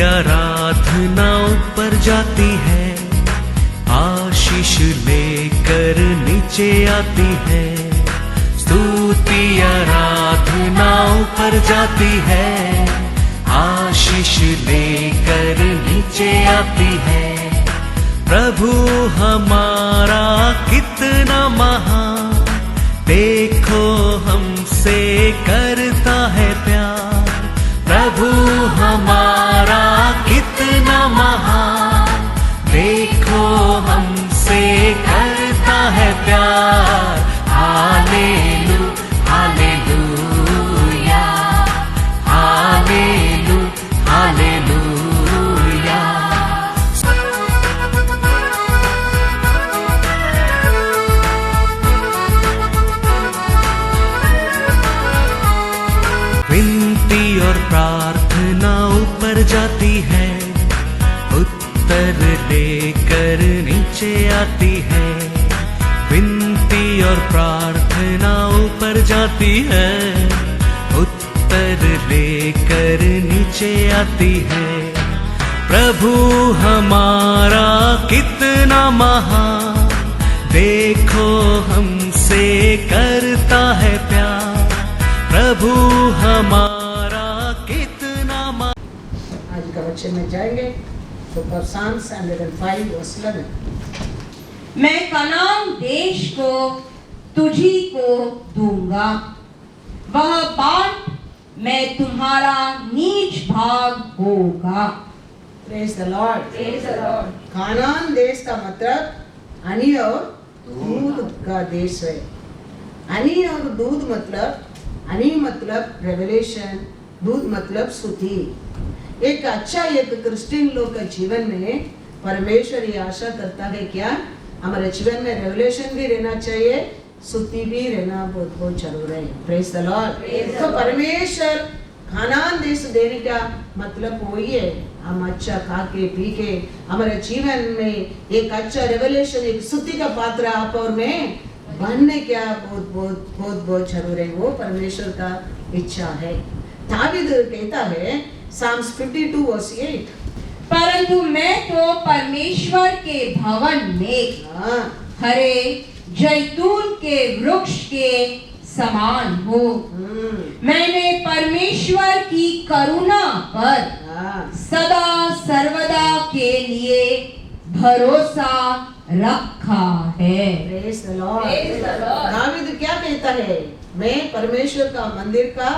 आराधना ऊपर जाती है, आशीष लेकर नीचे आती है। स्तुति आराधना ऊपर जाती है, आशीष लेकर नीचे आती है। प्रभु हमारा कितना महान, देखो हमसे करता है प्यार। प्रभु हमारा कितना महान, देखो हमसे करता है प्यार। हालेलू हालेलूया, हालेलू हालेलूया। विनती और प्रार्थना ऊपर जाती है, उत्तर लेकर नीचे आती है। विनती और प्रार्थना ऊपर जाती है, उत्तर लेकर नीचे आती है। प्रभु हमारा कितना महान, देखो हमसे करता है प्यार। प्रभु हमारा कितना आज का वचन में जाएंगे तो Psalms 105 verse 11। मैं कनान देश को तुझी को दूंगा, वह बांट मैं तुम्हारा नीच भाग होगा। Praise the Lord। Praise the Lord। कानान देश का मतलब हनी और दूध का देश है। हनी और दूध मतलब, हनी मतलब रेवलेशन, दूध मतलब स्तुति। एक अच्छा एक क्रिश्चियन लोग का जीवन में परमेश्वर ये आशा करता है क्या, हमारे जीवन में रेवलेशन भी रहना चाहिए, स्तुति भी रहना बहुत बहुत जरूर है। Praise the Lord. तो परमेश्वर कानान देश देने का मतलब वही है, हम अच्छा खा के पी के हमारे जीवन में एक अच्छा रेवलेशन, एक स्तुति का पात्र आप और मैं बनने क्या बहुत बहुत बहुत बहुत जरूर है। वो परमेश्वर का इच्छा है। दावीद कहता है Psalms 52 verse 8, परंतु मैं तो परमेश्वर के भवन में हरे जैतून के वृक्ष के समान हूँ। मैंने परमेश्वर की करुणा पर सदा सर्वदा के लिए भरोसा रखा है। Praise the Lord। दावीद क्या कहता है, मैं परमेश्वर का मंदिर का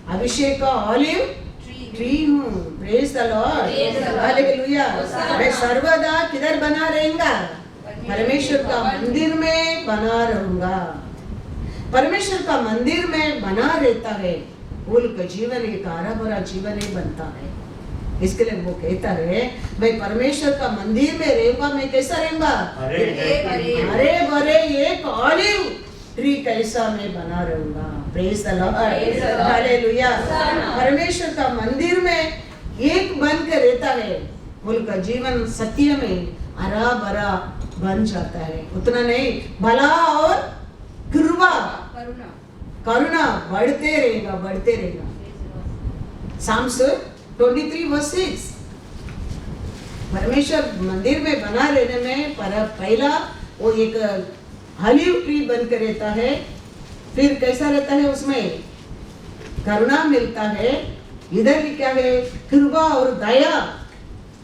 अभिषेक का ऑलिव ट्री हूँ। Praise the Lord, hallelujah. मैं सर्वदा किधर बना रहेगा, परमेश्वर का मंदिर में बना रहूंगा। परमेश्वर का मंदिर में बना रहता है, फूल का जीवन एक हरा भरा जीवन ही बनता है। इसके लिए वो कहता है मैं परमेश्वर का मंदिर में रहूंगा, मैं कैसा रहूंगा, हरे भरे एक ऑलिव ट्री कैसा मैं बना रहूंगा। Praise the Lord, hallelujah. परमेश्वर का मंदिर में एक बन के रहता है, उनका जीवन सत्य में हरा भरा बन जाता है। उतना नहीं, भला और कृपा करुणा बढ़ते रहेगा, बढ़ते रहेगा। Psalms 23 verse 6। परमेश्वर मंदिर में बना रहने में पहला वो एक ऑलिव ट्री बनकर रहता है, फिर कैसा रहता है, उसमें करुणा मिलता है। इधर भी क्या है, कृपा और दया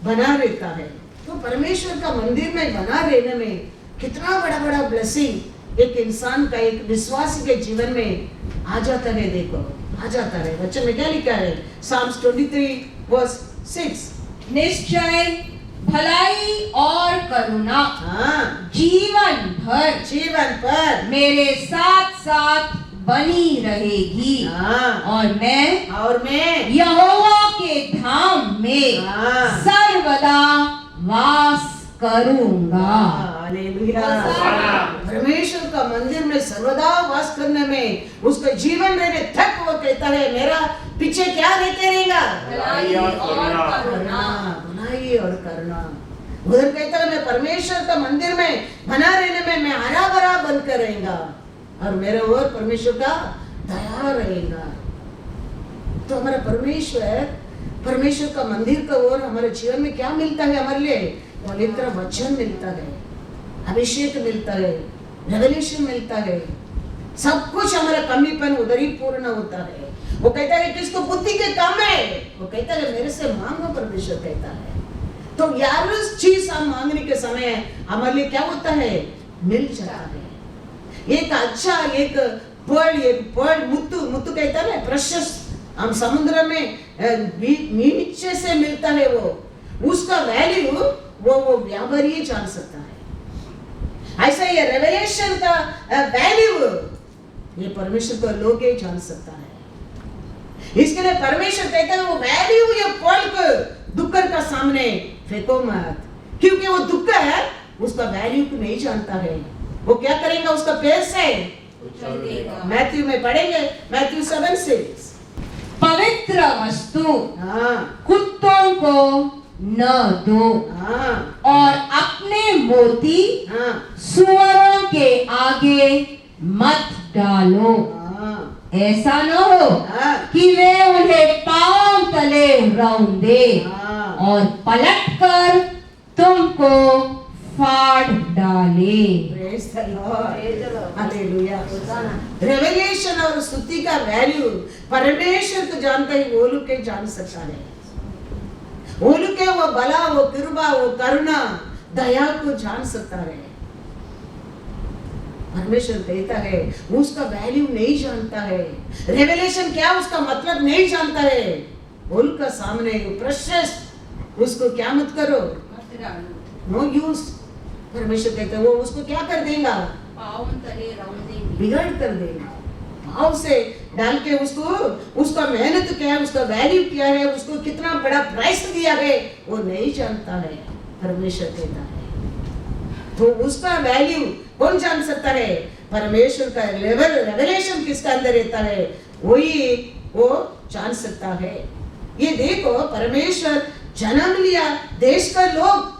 बना रहता है। तो परमेश्वर का मंदिर में बना रहने में कितना बड़ा बड़ा ब्लेसिंग एक इंसान का, एक विश्वासी के जीवन में आ जाता है। देखो आ जाता है। बच्चे में क्या लिखा है, Psalms 23 verse 6। निश्चय भलाई और करुणा जीवन भर मेरे साथ साथ बनी रहेगी, और मैं यहोवा के धाम में सर्वदा वास करूंगा। हालेलुया। परमेश्वर का मंदिर में सर्वदा वास करने में उसका जीवन रहने तक वो कहता है मेरा पीछे क्या रहते रहेगा, भलाई और करुणा। भलाई और करुणा। उधर कहता है मैं परमेश्वर का मंदिर में बना रहने में मैं हरा भरा बनकर रहेगा, और मेरे और परमेश्वर का दया रहेगा। तो हमारा परमेश्वर परमेश्वर का मंदिर का ओर हमारे जीवन में क्या मिलता है हमारे लिए? पवित्र वचन मिलता है, अभिषेक मिलता है, रेवलेशन मिलता है, सब कुछ हमारा कमीपन उधर ही पूर्ण होता है। वो कहता है किसको बुद्धि के कम है, वो कहता है मेरे से मांगो, परमेश्वर कहता है। तो यार उस चीज हम मांगने के समय हमारे लिए क्या होता है? मिल जाता है। एक अच्छा एक पर्ल मुत्तु कहता है प्रेशियस, हम समुद्र में नीचे से मिलता है वो, उसका वैल्यू वो व्यापारी ही जान सकता है। ऐसा ये रेवलेशन का वैल्यू ये परमेश्वर का लोग ही जान सकता है। इसके लिए परमेश्वर कहता है वो वैल्यू ये पर्ल को दुक्कर का सामने फेंको मत, क्योंकि वो दुक्कर है उसका वैल्यू को नहीं जानता है। वो क्या करेगा? उसका पैर से मैथ्यू में पढ़ेंगे, मैथ्यू 7:6, पवित्र वस्तु हाँ कुत्तों को न दो हाँ और अपने मोती हाँ सुअरों के आगे मत डालो। हाँ ऐसा न हो हाँ कि वे उन्हें पांव तले रौंदे हाँ और पलटकर तुमको फाड़ डाले। Praise the Lord. Hallelujah. Revelation और स्तुति का वैल्यू परमेश्वर को जानता है, वो लोग के जान सकता है। वो लोग के वो बला, वो कृपा, वो करुणा, दया को जान सकता है। परमेश्वर कहता है उसका वैल्यू नहीं जानता है, रेवलेशन क्या उसका मतलब नहीं जानता है। उनका सामने प्रेशियस उसको क्या मत करो, नो यूज। परमेश्वर कहता है वो उसको क्या कर देगा? बिगाड़ कर देगा। भाव से डाल के उसका मेहनत क्या है, उसका वैल्यू क्या है, उसको कितना बड़ा प्राइस दिया है वो नहीं जानता है। परमेश्वर कहता है तो उसका वैल्यू कौन जान सकता है? परमेश्वर का लेवल रेवलेशन किसका अंदर रहता है वही वो जान सकता है। ये देखो परमेश्वर जन्म लिया, देश का लोग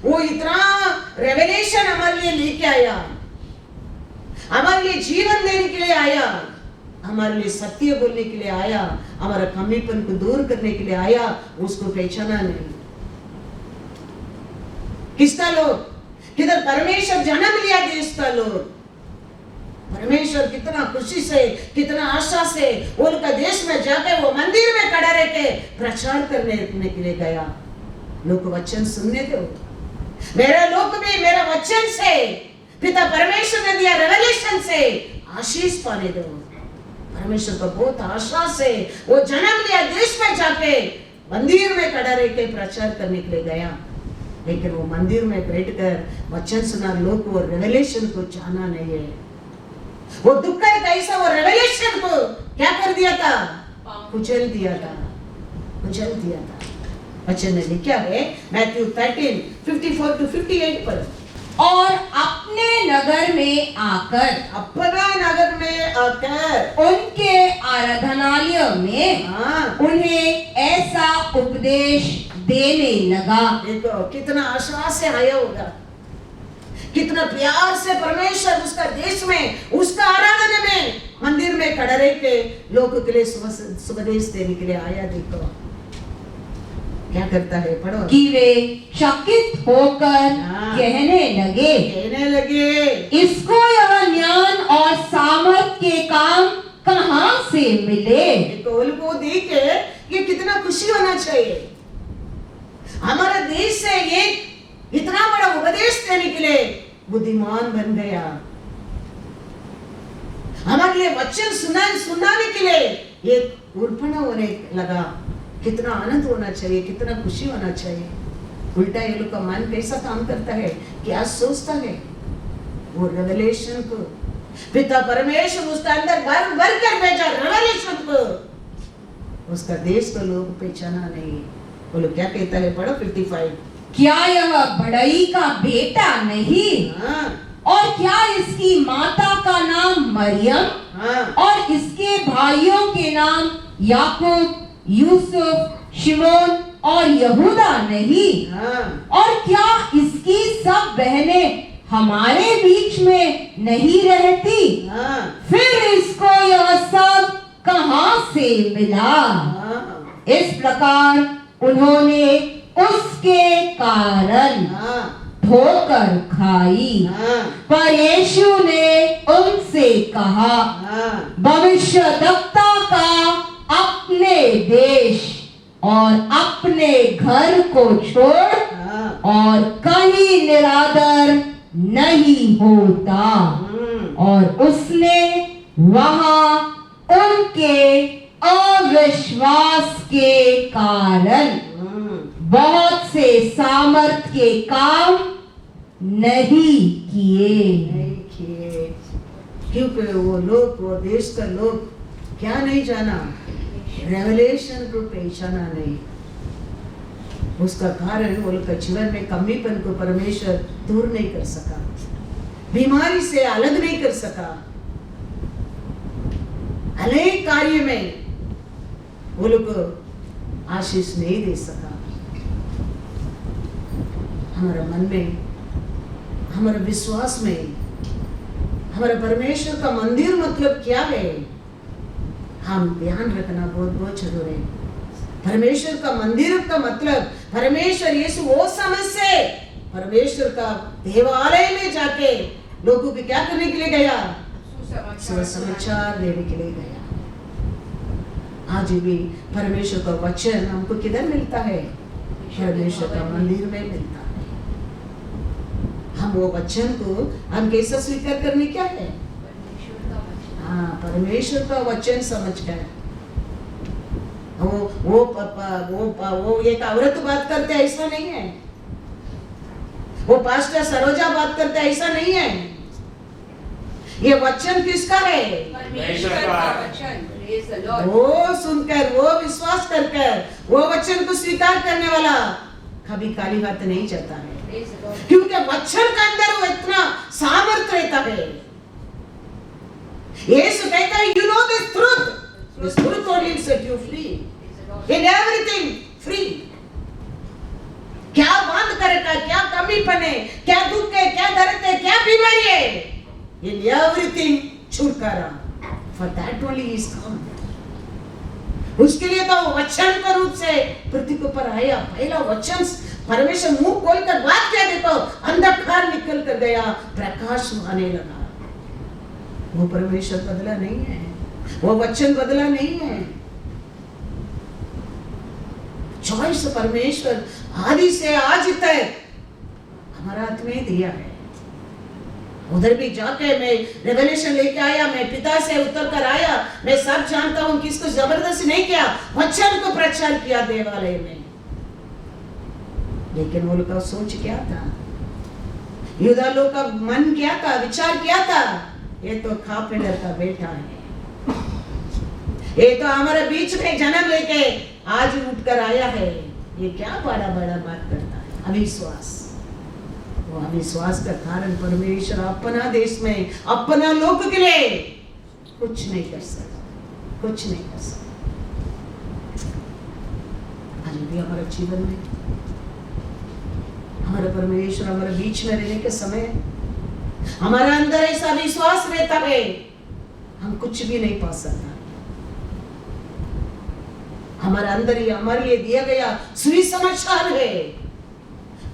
वो इतना रेवलेशन हमारे लिए लेके आया, हमारे लिए जीवन देने के लिए आया, हमारे लिए सत्य बोलने के लिए आया, हमारा कमीपन को दूर करने के लिए आया। उसको पहचाना नहीं। किसका लोग? किधर परमेश्वर जन्म लिया देश का लोग। परमेश्वर कितना खुशी से, कितना आशा से उनका देश में जाके वो मंदिर में खड़ा रह के प्रचार करने के लिए गया। लोग वचन सुनने दो, मेरा लोग भी मेरा वचन से पिता परमेश्वर ने दिया रेवलेशन से आशीष पाने दो। परमेश्वर का बहुत आशा से वो जन्म लिया, देश में जाके मंदिर में खड़ा रह के प्रचार करने के लिए गया, लेकिन वो मंदिर में बैठकर वचन सुना, लोग वो रेवलेशन को जाना नहीं है। वो दुख का कैसा वो रेवलेशन को क्या कर दिया था? कुचल दिया था, कुचल दिया था। वचन में लिखा है मैथ्यू 13:54-58 पर, और अपने नगर में आकर, अपना नगर में आकर उनके आराधनालय में उन्हें ऐसा उपदेश देने लगा। देखो कितना आशा से आया होगा, कितना प्यार से परमेश्वर उसका देश में, उसका आराधना में, मंदिर में खड़ा रह के लोगों के लिए सुबदेश देने के लिए आया। देखो क्या करता है, पढ़ो। कि वे चकित होकर कहने लगे इसको यह ज्ञान और सामर्थ्य के काम कहां से मिले। को देख ये कितना खुशी होना चाहिए। हमारा देश से ये इतना बड़ा उपदेश देने के लिए बुद्धिमान बन गया, हमारे लिए वचन सुनाने के लिए एक उर्पणा होने लगा। कितना आनंद होना चाहिए, कितना खुशी होना चाहिए। उल्टा ये लोग का मन कैसा काम करता है, क्या सोचता है? वो रेवलेशन को पिता परमेश्वर उसका अंदर भर कर भेजा, रेवलेशन को उसका देश को लोग पहचाना नहीं। वो लोग क्या कहता है, पढ़ो 55, क्या यह बड़ई का बेटा नहीं? और क्या इसकी माता का नाम मरियम और इसके भाइयों के नाम याकूब, यूसुफ, शिमोन और यहूदा नहीं? और क्या इसकी सब बहनें हमारे बीच में नहीं रहती? फिर इसको यह सब कहां से मिला? इस प्रकार उन्होंने उसके कारण ठोकर खाई। पर यीशु ने उनसे कहा, भविष्यद्वक्ता का अपने देश और अपने घर को छोड़ और कहीं निरादर नहीं होता। और उसने वहां उनके अविश्वास के कारण बहुत से सामर्थ के काम नहीं किए। क्योंकि वो लोग, वो देश का लोग क्या नहीं जाना, रेवलेशन को पहचाना नहीं। उसका कारण वो लोग का जीवन में कमीपन को परमेश्वर दूर नहीं कर सका, बीमारी से अलग नहीं कर सका, अनेक कार्य में वो लोग को आशीष नहीं दे सका। हमारा मन में, हमारे विश्वास में, हमारे परमेश्वर का मंदिर मतलब क्या है, हम ध्यान रखना बहुत बहुत जरूरी है। परमेश्वर का मंदिर का मतलब परमेश्वर यीशु वो समझ से परमेश्वर का देवालय में जाके लोगों को क्या करने के लिए गया, सुसमाचार देने के लिए गया। आज भी परमेश्वर का वचन हमको किधर मिलता है, परमेश्वर का मंदिर में मिलता है। हम वो वचन को हम कैसे स्वीकार करने क्या है, परमेश्वर का वचन समझ कर। वो एक औरत बात करते ऐसा नहीं है, वो पास्टर सरोजा बात करते ऐसा नहीं है। ये वचन किसका है, परमेश्वर का वचन। वो सुनकर, वो विश्वास कर वो वचन को स्वीकार करने वाला कभी खाली हाथ नहीं जाता है, क्योंकि वचन के अंदर वो इतना सामर्थ्य रहता है। यीशु कहता है, you know this truth, this truth only will set you free in everything, free। क्या बंद करेगा, क्या कमीपन है, क्या दुख है, क्या दर्द है, क्या बीमारी है, in everything छुटकारा, for that only he is come। उसके लिए तो वचन के रूप से पृथ्वी के ऊपर आया। पहला वचन परमेश्वर मुंह खोलकर बात किया, देखो अंधकार निकल कर गया, प्रकाश आने लगा। वो परमेश्वर बदला नहीं है, वो वचन बदला नहीं है। चॉइस परमेश्वर आदि से आज तक हमारा हाथ में दिया है। उधर भी जाके मैं रेवलेशन लेके आया, मैं पिता से उतर कर आया, मैं सब जानता हूं, किसको जबरदस्ती नहीं किया, वचन को प्रचार किया देवालय में। लेकिन वो लोग का सोच क्या था, यूदा लोग का मन क्या था, विचार क्या था, ये तो खापेडर का बेटा है, ये तो हमारे बीच में जन्म लेके आज उठकर आया है, ये क्या बड़ा बड़ा बात करता है। अविश्वास, वो अविश्वास का कारण परमेश्वर अपना देश में, अपना लोग के लिए कुछ नहीं कर सकता, कुछ नहीं कर सकता। आज भी हमारे जीवन में हमारे परमेश्वर हमारे बीच में रहने के समय हमारे अंदर ऐसा विश्वास रहता है, हम कुछ भी नहीं पा सकता। हमारे अंदर ही हमारे लिए दिया गया सुसमाचार है,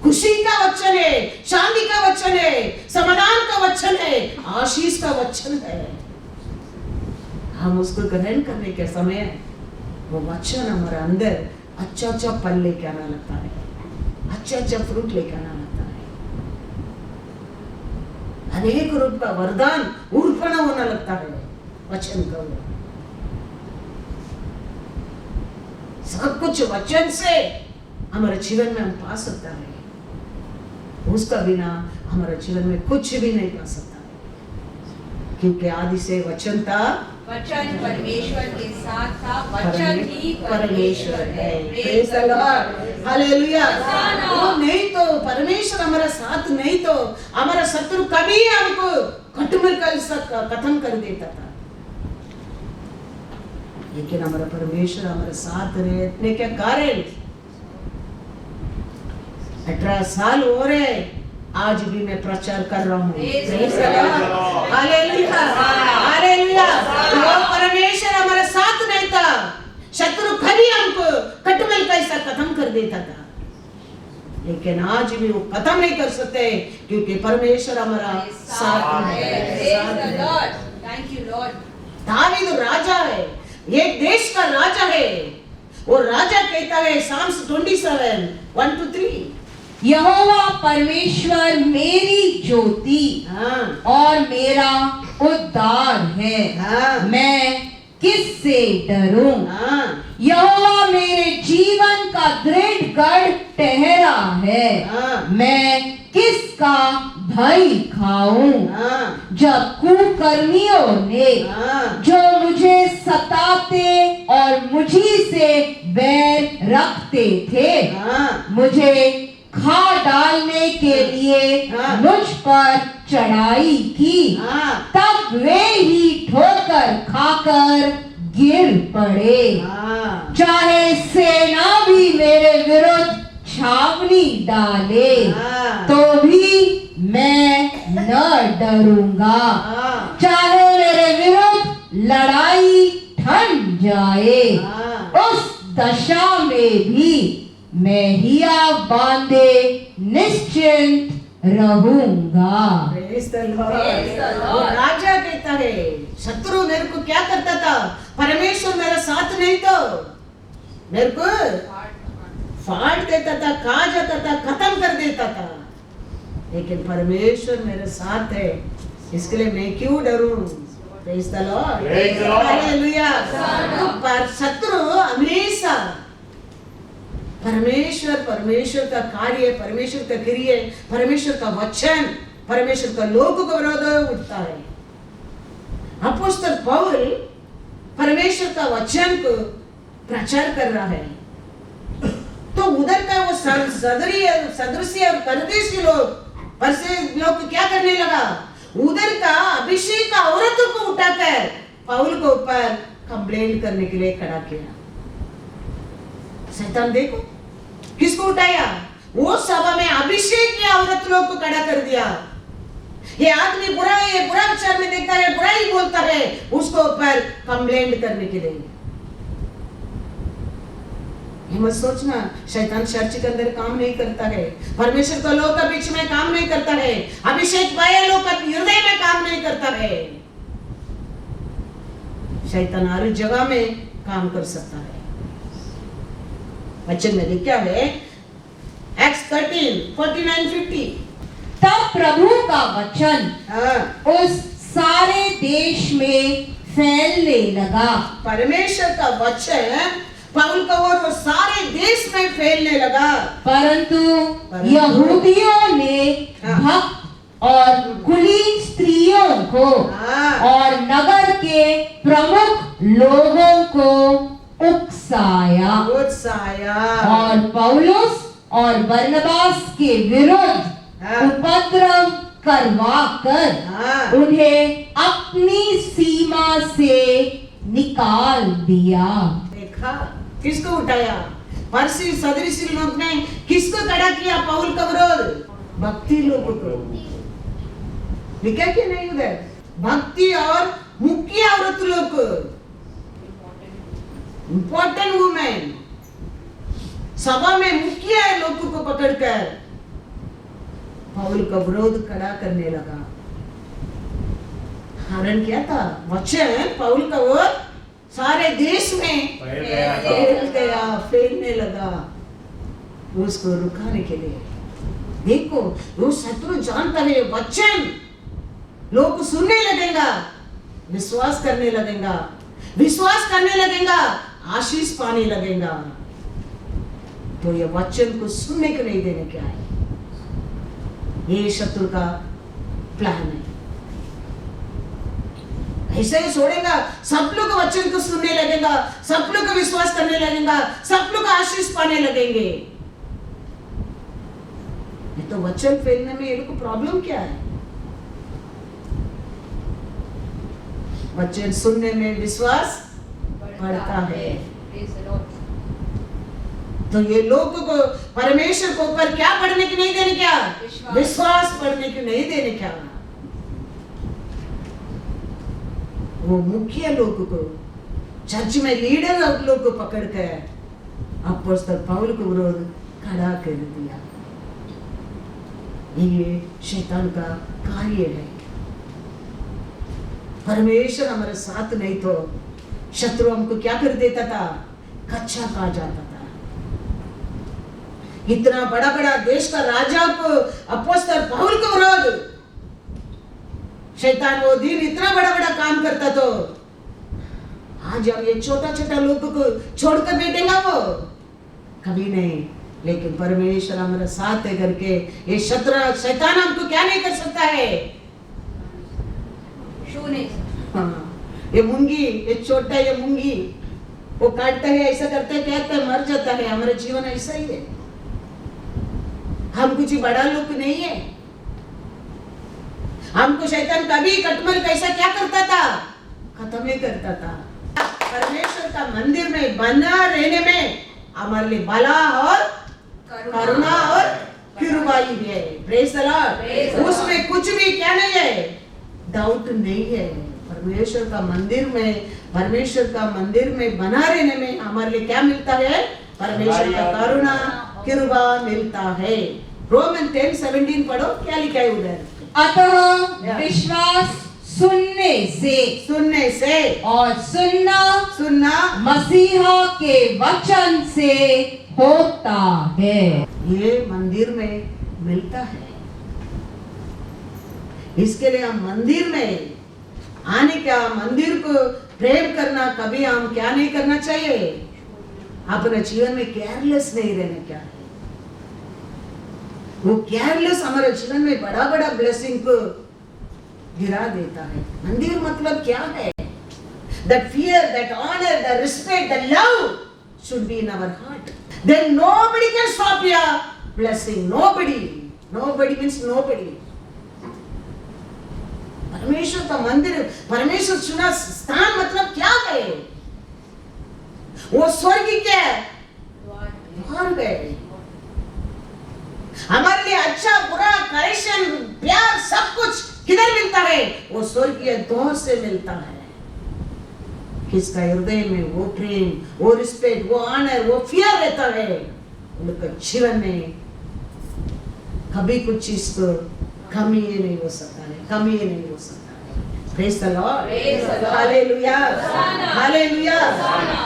खुशी का वचन है, शांति का वचन है, समाधान का वचन है, आशीष का वचन है। हम उसको ग्रहण करने के समय वो वचन हमारे अंदर अच्छा अच्छा फल लेके आना लगता है, अच्छा अच्छा फ्रूट लेके आना लगता है, अनेक रूप का वरदान उर्पण होना लगता है वचन का। सब कुछ वचन से हमारे जीवन में हम पा सकता है, उसका बिना हमारे जीवन में कुछ भी नहीं पा सकता, क्योंकि आदि से वचन था, वचन परमेश्वर के साथ था, वचन ही परमेश्वर है। Praise the Lord, hallelujah. वो नहीं तो परमेश्वर हमारा साथ नहीं तो हमारा शत्रु कभी हमको खत्म कर देता था। लेकिन हमारा परमेश्वर हमारे साथ रहने के कारण 18 साल हो रहे, आज भी मैं प्रचार कर रहा हूँ। Hallelujah, hallelujah. वो परमेश्वर हमारे साथ नहीं था, शत्रु कभी हमको देता था, लेकिन आज भी वो खत्म नहीं कर सकते क्योंकि परमेश्वर हमारा साथ है। दावीद राजा है, एक देश का राजा है। वो राजा कहता है Psalms 27, 1-3, यहोवा परमेश्वर मेरी ज्योति और मेरा उद्धार है, मैं किससे डरूं? यहोवा मेरे जीवन का दृढ़ गढ़ ठहरा है, मैं किसका भय खाऊं? जब कुकर्मियों ने जो मुझे सताते और मुझी से बैर रखते थे, मुझे खा डालने के लिए मुझ पर चढ़ाई की, तब वे ही ठोकर खाकर गिर पड़े। चाहे सेना भी मेरे विरुद्ध छावनी डाले, तो भी मैं न डरूंगा। चाहे मेरे विरुद्ध लड़ाई ठन जाए, उस दशा में भी मैं हिया बांधे निश्चिंत रहूंगा। वो राजा कहता है, शत्रु मेरे को क्या करता था? परमेश्वर मेरा साथ नहीं तो मेरे को फाड़ देता था, खा जाता था, खत्म कर देता था। लेकिन परमेश्वर मेरे साथ है, इसके लिए मैं क्यों डरूं? Praise the Lord, hallelujah. पर शत्रु हमेशा परमेश्वर का कार्य, परमेश्वर का क्रिया, परमेश्वर का वचन, परमेश्वर का लोगों का विरोध उठता है। अपोस्तल पौल परमेश्वर का वचन को प्रचार कर रहा है, तो उधर का वो सदृश्य और परदेशी लोग को क्या करने लगा? उधर का अभिषेक का औरतों को उठाकर पौल को ऊपर कंप्लेंट करने के लिए खड़ा किया। शैतान देखो किसको उठाया? वो सभा में अभिषेक की औरत लोग को खड़ा कर दिया। ये आदमी बुरा है, ये बुरा विचार में देखता है, बुरा ही बोलता है, उसको ऊपर कंप्लेंट करने के लिए। मत सोचना शैतान चर्च के अंदर काम नहीं करता है, परमेश्वर का लोग का बीच में काम नहीं करता है, अभिषेक पाए लोग का हृदय में काम नहीं करता है। शैतान हर जगह में काम कर सकता है। वचन में लिखा है Acts 13:49-50, तब प्रभु का वचन उस सारे देश में फैलने लगा। परमेश्वर का वचन पौल का और वो सारे देश में फैलने लगा। परंतु यहूदियों ने भक्त और कुलीन स्त्रियों को और नगर के प्रमुख लोगों को उकसाया और पौलुस और बरनबास के विरुद्ध उपद्रव करवाकर उन्हें अपनी सीमा से निकाल दिया। देखा किसको उठाया? परसी सदृशी लोग ने किसको खड़ा किया? पौल का विरोध भक्ति लोगों को। लिखा कि नहीं उधर? भक्ति और मुख्य औरत लोग को, इंपॉर्टेंट वुमेन, सभा में मुख्य लोगों को पकड़कर पौल का विरोध खड़ा करने लगा। कारण क्या था? वचन पौल का वो सारे देश में फैलने लगा, उसको रुकाने के लिए। देखो वो शत्रु जानता है वचन लोग सुनने लगेगा, विश्वास करने लगेगा, आशीष पाने लगेगा। तो ये वचन को सुनने को नहीं देने क्या है? ये शत्रु का प्लान है। ऐसे ही छोड़ेगा, सब लोग वचन को सुनने लगेगा, सब लोग विश्वास करने लगेगा, सब लोग आशीष पाने लगेंगे। ये तो वचन फैलने में ये लोग को प्रॉब्लम क्या है? वचन सुनने में विश्वास बढ़ता है। तो ये लोगों को परमेश्वर को ऊपर क्या पढ़ने की नहीं देने क्या? विश्वास पढ़ने की नहीं देने क्या? वो मुख्य लोगों को, चर्च में लीडर लोग को पकड़ कर अपोस्तल पौल को विरोध खड़ा कर दिया। ये शैतान का कार्य है। परमेश्वर हमारे साथ नहीं तो शत्रु हमको क्या कर देता था? कच्चा खा जाता था। इतना बड़ा बड़ा देश का राजा को अपोस्तल पौल को विरोध शैतान वो दिन इतना बड़ा बड़ा काम करता तो आज हम ये छोटा छोटा लोगों को छोड़कर बैठेगा वो कभी नहीं। लेकिन परमेश्वर हमारे साथ है करके ये शैतान हमको क्या नहीं कर सकता है? हाँ, ये मूंगी, ये छोटा ये मूंगी वो काटता है, ऐसा करता है, कहता है, मर जाता है। हमारा जीवन ऐसा ही है। हम कुछ बड़ा लोग नहीं है। हमको शैतान कभी कटमल कैसा क्या करता था? खत्म ही करता था। परमेश्वर का मंदिर में बना रहने में हमारे लिए बला और करुणा और कृपाई है। Praise the Lord. उसमें कुछ भी क्या नहीं है? डाउट नहीं है। परमेश्वर का मंदिर में बना रहने में हमारे लिए क्या मिलता है? परमेश्वर का करुणा कृपा मिलता है। रोमन 10:17 पढ़ो, क्या लिखा है उधर? अतः विश्वास सुनने से और सुनना मसीहा के वचन से होता है। ये मंदिर में मिलता है। इसके लिए हम मंदिर में आने का, मंदिर को प्रेम करना, कभी हम क्या नहीं करना चाहिए? अपने जीवन में केयरलेस नहीं रहना क्या है? वो केयरलेस हमारे जीवन में बड़ा बड़ा ब्लेसिंग को गिरा देता है। मंदिर मतलब क्या है? That fear, that honor, the respect, the love should be in our heart. Then nobody can stop your blessing. Nobody means nobody. परमेश्वर का मंदिर, परमेश्वर चुना स्थान मतलब क्या है? वो स्वर्ग के द्वार गए। हमारे लिए अच्छा बुरा करेक्शन प्यार सब कुछ किधर मिलता है? वो स्वर्गीय द्वार से मिलता है। किसका हृदय में वो प्रेम, वो रिस्पेक्ट, वो ऑनर, वो फियर रहता है, उनका जीवन में कभी कुछ चीज को कमी ही नहीं हो सकता है। Praise the Lord. Hallelujah, hallelujah.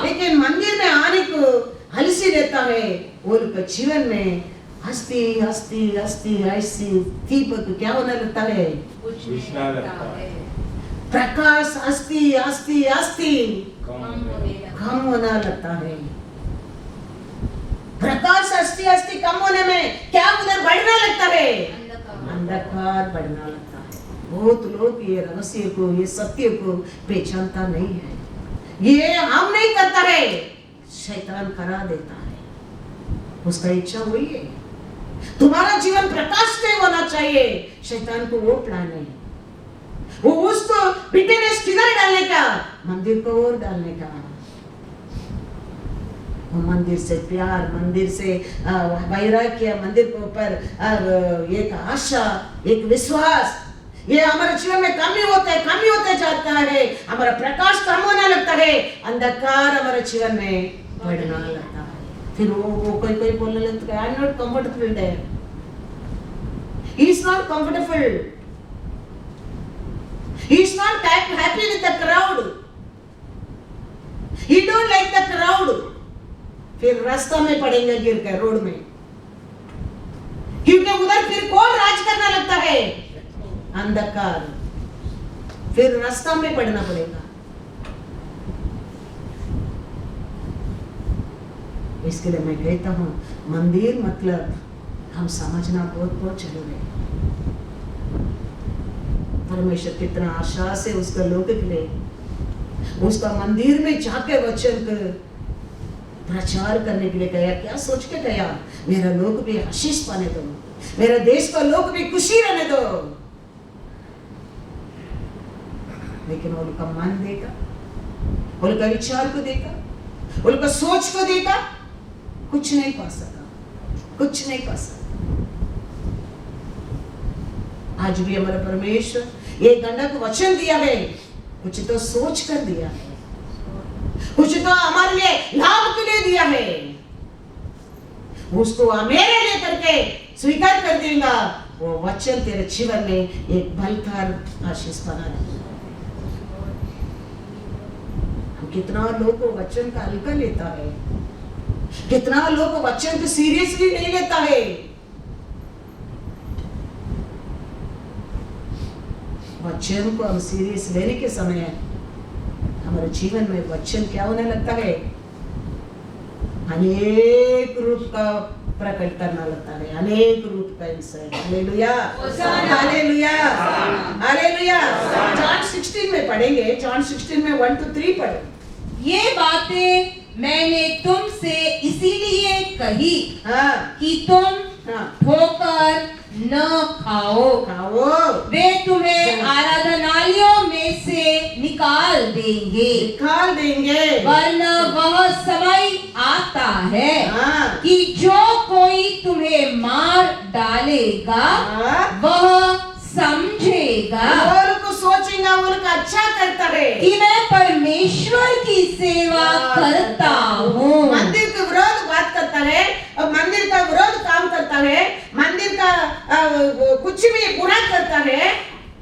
लेकिन मंदिर में आने को हलसी रहता है। उनका जीवन में हस्ती ऐसी दीपक क्या होने लगता है? प्रकाश हस्ती कम होना लगता है। प्रकाश हस्ती कम होने में क्या उधर बढ़ना लगता है? अंधकार बढ़ना लगता है। बहुत लोग ये रहस्य को, ये सत्य को पहचानता नहीं है। ये हम नहीं करता है, शैतान करा देता है। उसका इच्छा वही है। तुम्हारा जीवन प्रकाश में होना चाहिए। शैतान को वो प्लान है। वो उसको बिटनेस किधर डालने का? मंदिर को और डालने का। वो मंदिर से प्यार, मंदिर से वैराग्य, मंदिर के ऊपर एक आशा, एक विश्वास, ये हमारे जीवन में कमी होते जाता है। हमारा प्रकाश कम होने लगता है, अंधकार हमारे जीवन में बढ़ना लगता है। फिर वो कोई बोलने लगता है, I am not comfortable there, he is not comfortable, he is not happy with the crowd, he don't like the crowd। फिर रास्ता में पड़ेंगे गिर कर रोड में, क्योंकि उधर फिर कौन राज करना लगता है? अंधकार। फिर रास्ता में पड़ना पड़ेगा। इसके लिए मैं कहता हूं मंदिर मतलब हम समझना बहुत जरूरी है। परमेश्वर कितना आशा से उसका लोक के लिए उसका मंदिर में जाके वचन को प्रचार करने के लिए कहा। क्या सोच के कहा? मेरा लोक भी आशीष पाने दो, मेरा देश का लोक भी खुशी रहने दो। लेकिन उनका मन देखा, उनका विचार को देखा, उनका सोच को देखा, कुछ नहीं पा सका। आज भी हमारा परमेश्वर ये गंडक वचन दिया है, कुछ तो सोच कर दिया है, कुछ तो हमारे लिए लाभ के लिए दिया है। उसको मेरे लिए करके स्वीकार कर देगा, वो वचन तेरे जीवन में एक बलदार आशीष बना रहेगा। कितना लोग वचन का हल्का लेता है, कितना लोग वचन को सीरियसली नहीं लेता है। वचन को हम सीरियस लेने के समय हमारे जीवन में वचन क्या होने लगता है, अनेक रूप का प्रकट करना लगता है, अनेक रूप का इंसान। Hallelujah, hallelujah, hallelujah. जॉन 16 में पढ़ेंगे, जॉन 16 में 1 to 3 पढ़ें। ये बातें मैंने तुमसे इसीलिए कही कि तुम ठोकर न खाओ। वे तुम्हें आराधनालयों में से निकाल देंगे, वरना वह समय आता है कि जो कोई तुम्हें मार डालेगा वह समझेगा, उनको सोचेगा, उनका अच्छा करता है कि मैं परमेश्वर की सेवा करता हूँ। मंदिर के विरोध बात करता है और मंदिर का विरोध काम करता है, मंदिर का कुछ भी बुरा करता है,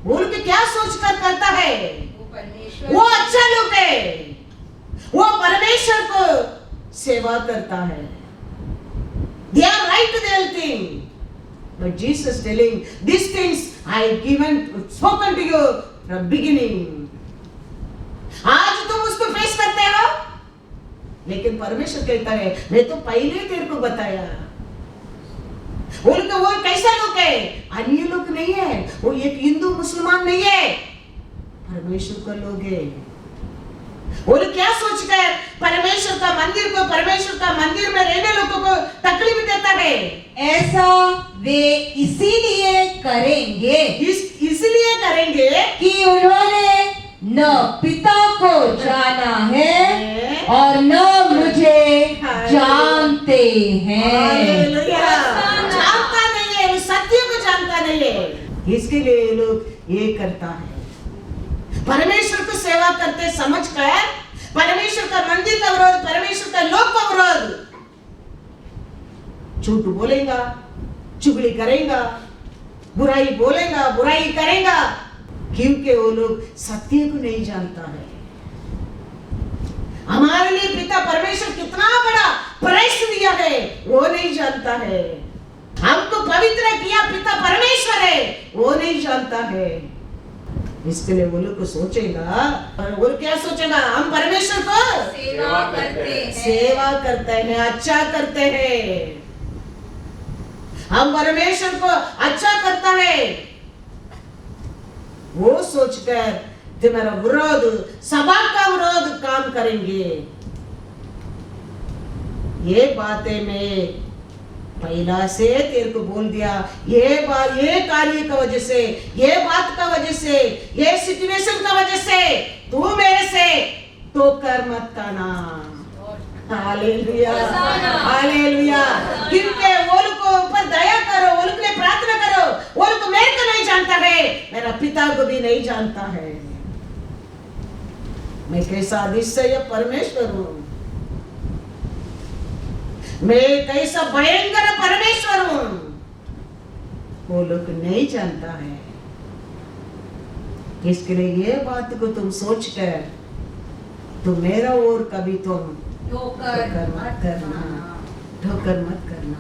उनके क्या सोचकर करता है? वो अच्छा लोग है, वो परमेश्वर को सेवा करता है। They are right to their thing. But Jesus telling, these things I spoken to you from beginning. आज तुम उसको फेस करते हो, लेकिन परमेश्वर कहता है मैं तो पहले तेरे को बताया। वो कैसा लोग है? अन्य लोग नहीं है, वो एक हिंदू मुसलमान नहीं है, परमेश्वर का लोग है। वो क्या सोचता है? परमेश्वर का मंदिर में रहने लोगों को तकलीफ देता है। ऐसा वे इसीलिए करेंगे, इसलिए करेंगे कि उन्होंने न पिता को जाना है और न मुझे जानते हैं। जानता नहीं है, सत्य को जानता नहीं है, इसके लिए लोग ये करता है। परमेश्वर को सेवा करते समझ कर परमेश्वर का मंदिर का विरोध, परमेश्वर का लोक का विरोध, झूठ बोलेगा, चुगली करेगा, बुराई बोलेगा, बुराई करेगा, क्योंकि वो लोग सत्य को नहीं जानता है। हमारे लिए पिता परमेश्वर कितना बड़ा प्राइस दिया है वो नहीं जानता है। हमको पवित्र किया पिता परमेश्वर है वो नहीं जानता है। इसके लिए वो लोग को सोचेगा, और वो क्या सोचेगा? हम परमेश्वर को सेवा करते हैं, अच्छा करते हैं, हम परमेश्वर को अच्छा करता है, वो सोचकर तुम्हारा विरोध, सभा का विरोध काम करेंगे। ये बातें मैं पहला से तेरे को बोल दिया, ये बात, ये कार्य का वजह से, ये बात का वजह से, ये सिचुएशन का वजह से तू मेरे से तो कर मत करना। Hallelujah, hallelujah. क्योंकि वो लोग को ऊपर दया करो, वो लोग के लिए प्रार्थना करो, वो लोग मेरे को नहीं जानता है, मेरा पिता को भी नहीं जानता है। मैं कैसा अधिशय परमेश्वर हूँ, मैं कैसा भयंकर परमेश्वर हूँ, वो लोग नहीं जानता है। इसके लिए ये बात को तुम सोच कर तो मेरा और कभी तुम ठोकर मत करना, ठोकर मत करना।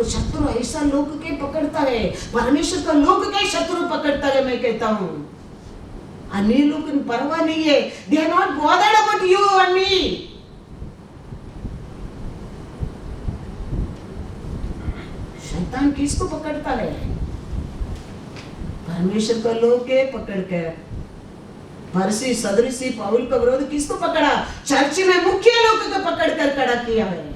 शत्रु ऐसा लोग के पकड़ता है, परमेश्वर का लोग के शत्रु पकड़ता है। मैं कहता हूँ अन्य लोग परवाह नहीं है, they are not bothered about you and me। शैतान किसको पकड़ता है? परमेश्वर का लोग के पकड़ कर। फरीसी सदृशी पाउल का विरोध किसको पकड़ा? चर्च में मुख्य लोग को पकड़ कर खड़ा किया है।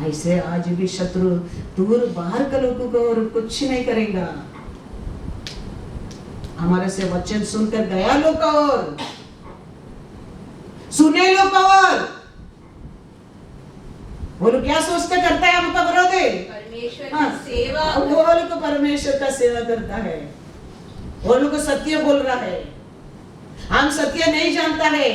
ऐसे आज भी शत्रु दूर बाहर के लोगों को और कुछ नहीं करेगा। हमारे से वचन सुनकर गया लोग और सुने लोग और वो लोग क्या सोचते करता है? हमका विरोध है, परमेश्वर की सेवा, वो लोग परमेश्वर का सेवा करता है, वो लोग सत्य बोल रहा है, हम सत्य नहीं जानता है।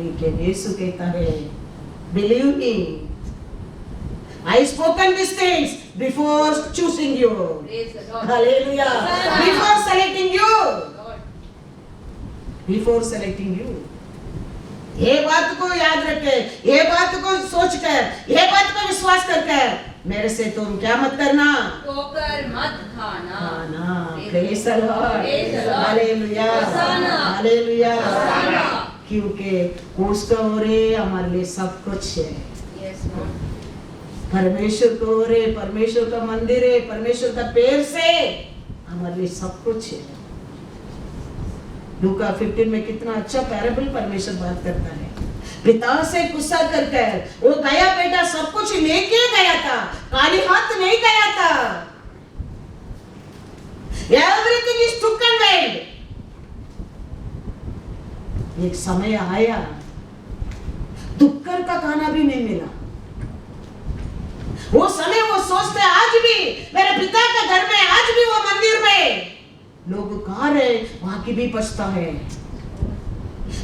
लेकिन यीशु कहता है, believe me, I spoken these things before choosing you. Hallelujah. Before selecting you. Before selecting you. ये बात को याद रखे, ये बात को सोचकर, ये बात को विश्वास करकर मेरे से तुम क्या मत करना, ठोकर मत खाना। Praise the Lord. Hallelujah. Hallelujah. क्योंकि उसका और हमारे लिए सब कुछ है। परमेश्वर को और परमेश्वर का मंदिर है, परमेश्वर का पैर से हमारे लिए सब कुछ है। लूका 15 में कितना अच्छा पैराबल परमेश्वर बात करता है। पिता से गुस्सा करके वो गया, बेटा सब कुछ लेके गया था, खाली हाथ नहीं गया था। Everything is taken away. एक समय आया, दुक्कर का खाना भी नहीं मिला। वो समय वो सोचते आज भी मेरे पिता के घर में, आज भी वो मंदिर में लोग खा रहे, वहां की भी पछता है।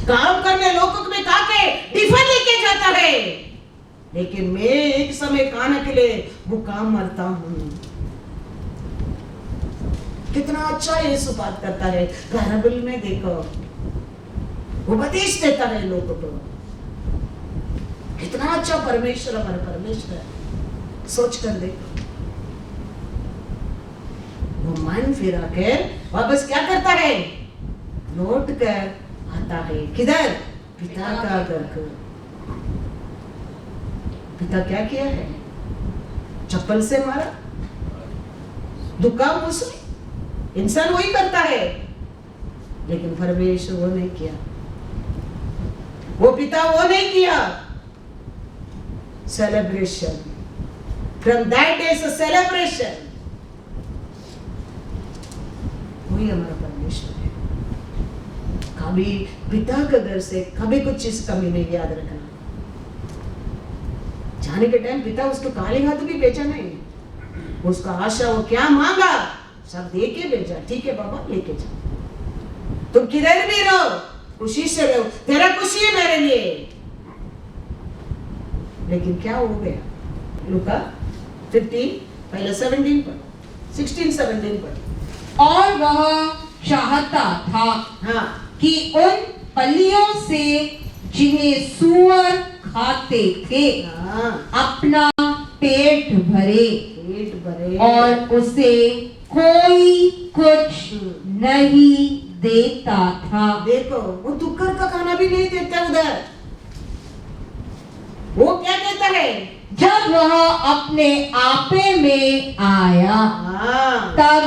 काम करने लोगों में खा के टिफिन लेके जाता है, लेकिन मैं एक समय खाने के लिए भूखा मरता हूँ। कितना अच्छा यीशु बात करता है। पैराबल में देखो, उपदेश देता है लोगों को। कितना अच्छा परमेश्वर, हमारा परमेश्वर। सोच कर देखो, वो मन फिरा के वापस क्या करता है, लौट कर आता है। किधर? पिता का घर को। पिता क्या किया है? चप्पल से मारा, दुखा मुझसे। इंसान वही करता है, लेकिन परमेश्वर वो नहीं किया, वो पिता वो नहीं किया। Celebration, from that day is a celebration. वही हमारा परमेश्वर है। कभी पिता के घर से कभी कुछ चीज कमी नहीं, याद रखना। जाने के टाइम पिता उसको काले हाथ भी भेजा नहीं, उसका आशा वो क्या मांगा सब दे के भेजा। ठीक है बाबा, लेके जाओ, तुम किधर भी रहो, खुशी से रहो, तेरा खुशी है मेरे लिए। लेकिन क्या हो गया? लूका 15 पहले 17 पर, 16-17 पर। और वह चाहता था हाँ, कि उन फलियों से जिन्हें सूअर खाते थे हाँ, अपना पेट भरे, पेट भरे, और उसे कोई कुछ नहीं देता था। देखो वो दुक्कर का खाना भी नहीं देता उधर। वो क्या कहता है? जब वह अपने आपे में आया, हाँ, तब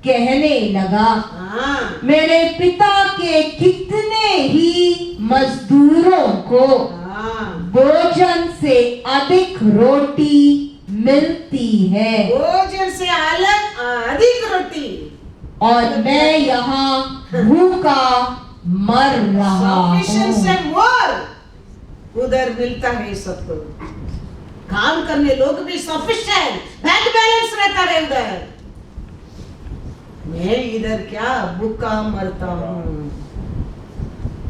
कहने लगा, हाँ, मेरे पिता के कितने ही मजदूरों को हाँ, भोजन से अधिक रोटी मिलती है, भोजन से अलग अधिक रोटी, और मैं यहाँ भूखा मर रहा Sufficient हूँ। से more उधर मिलता है सबको। काम करने लोग भी सफिशिएंट, बैंक बैलेंस रहता है उधर। मैं इधर क्या भूखा मरता हूँ।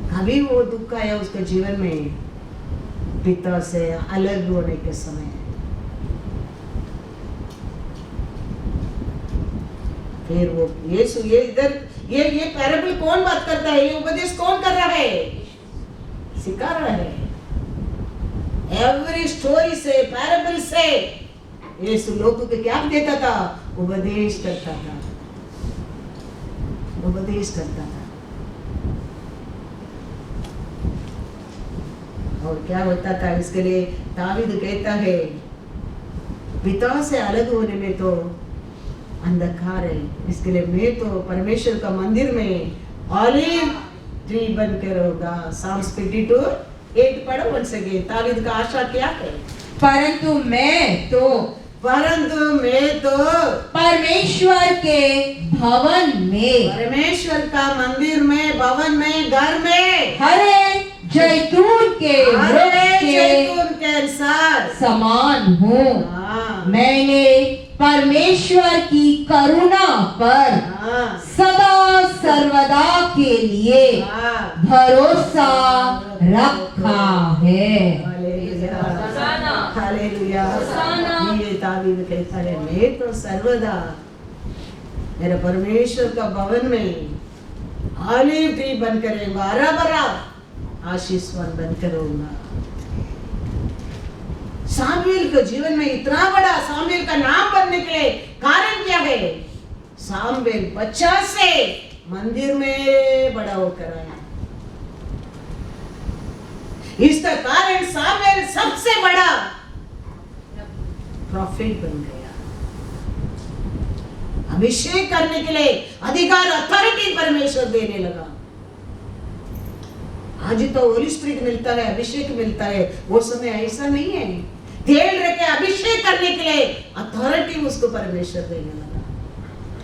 कभी वो दुख आया उसके जीवन में, पिता से अलग होने के समय। फिर वो यीशु, ये इधर ये पैराबल कौन बात करता है? ये उपदेश कौन कर रहा है? सिखा रहा है। एवरी स्टोरी से, पैराबल से यीशु लोगों को क्या देता था? उपदेश करता था, उपदेश करता था। और क्या होता था? इसके लिए दावीद कहता है, पिता से अलग होने में तो अंधकार है, इसके लिए मैं तो परमेश्वर का मंदिर में ऑलिव ट्री बन के रहूंगा। Psalms 52:8 पढ़ो once again। दावीद का आशा क्या है? परंतु मैं तो परमेश्वर के भवन में, परमेश्वर का मंदिर में, भवन में, घर में, हरे जैतून के वृक्ष के के अनुसार समान हूँ। हाँ, मैंने परमेश्वर की करुणा पर हाँ, सदा सर्वदा के लिए हाँ। भरोसा रखा है। हालेलुया, होसाना। हालेलुया। होसाना। ये दावीद कहता है, मैं तो सर्वदा मेरे परमेश्वर का भवन में ऑलिव ट्री बनकर रहूंगा, हरा भरा आशीषवान बनकर रहूंगा। सामुएल के जीवन में इतना बड़ा सामुएल का नाम बनने के लिए कारण क्या है? सामुएल बच्चा से मंदिर में बड़ा होकर आया। इसका कारण सामुएल सबसे बड़ा प्रॉफिट बन गया। अभिषेक करने के लिए अधिकार, अथॉरिटी परमेश्वर देने लगा। आज तो होली स्पिरिट मिलता है, अभिषेक मिलता है, वो समय ऐसा नहीं है। तेल रखे अभिषेक करने के लिए अथॉरिटी उसको परमेश्वर देने लगा।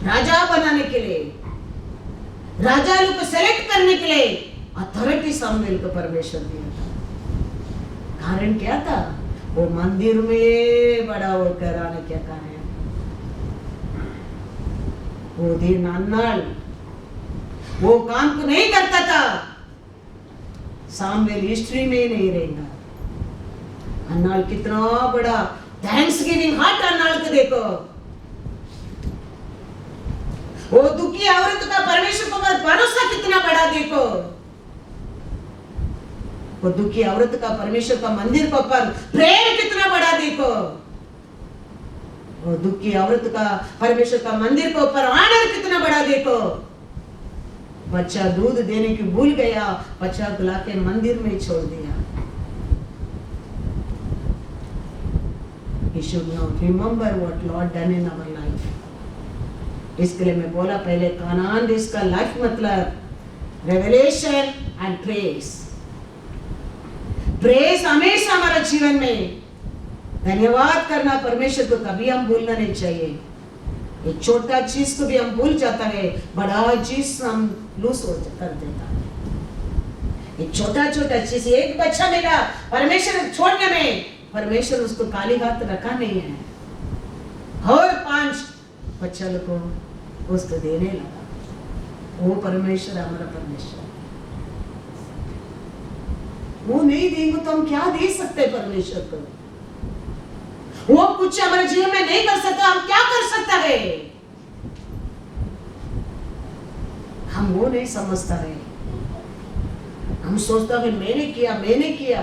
राजा बनाने के लिए, राजा लोग को सेलेक्ट करने के लिए अथॉरिटी सामुएल को परमेश्वर दिया था। कारण क्या था? वो मंदिर में बड़ा होकर आने क्या कारण है? वो दिन अन्नाल वो काम को नहीं करता था, सामुएल हिस्ट्री में नहीं रहेगा। अन्नाल कितना बड़ा थैंक्स गिविंग हार्ट अन्नाल को देखो। वो दुखी औरत का परमेश्वर पर भरोसा कितना बड़ा देखो। वो दुखी औरत का परमेश्वर का मंदिर के ऊपर प्रेम कितना बड़ा देखो। वो दुखी औरत का परमेश्वर का मंदिर के ऊपर ऑनर कितना बड़ा देखो। बच्चा दूध देने की भूल गया, बच्चा बुला के मंदिर में छोड़ दिया। We should now remember what Lord done in our life. इसके लिए मैं बोला पहले, कानान देश का लाइफ मतलब रेवलेशन एंड प्रेस। प्रेस हमेशा हमारे जीवन में धन्यवाद करना परमेश्वर को कभी हम भूलना नहीं चाहिए। एक छोटा चीज को भी हम भूल जाता है, बड़ा चीज हम लूज हो कर देता है। एक छोटा छोटा चीज, एक बच्चा मिला परमेश्वर छोड़ने में, परमेश्वर उसको काली हाथ रखा नहीं है, और 5 बच्चा को उसको देने लगा। वो परमेश्वर हमारा परमेश्वर, वो नहीं देंगे तो हम क्या दे सकते परमेश्वर को? वो कुछ हमारे जीवन में नहीं कर सकता, हम क्या कर सकता है? हम वो नहीं समझता है। हम सोचता है मैंने किया।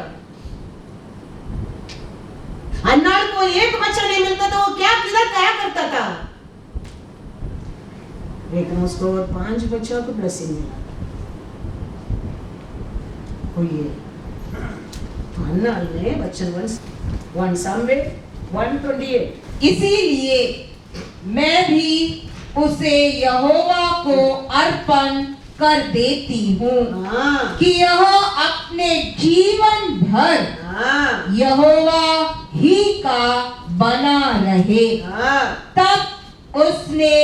अन्नाल को एक बच्चा नहीं मिलता तो वो किधर करता था, लेकिन उसको 5 बच्चों को ब्लेसिंग मिला। अन्नाल ने बच्चन 1 सामुएल 1:28। इसीलिए मैं भी उसे यहोवा को अर्पण कर देती हूँ कि यह अपने जीवन भर यहोवा ही का बना रहे। तब उसने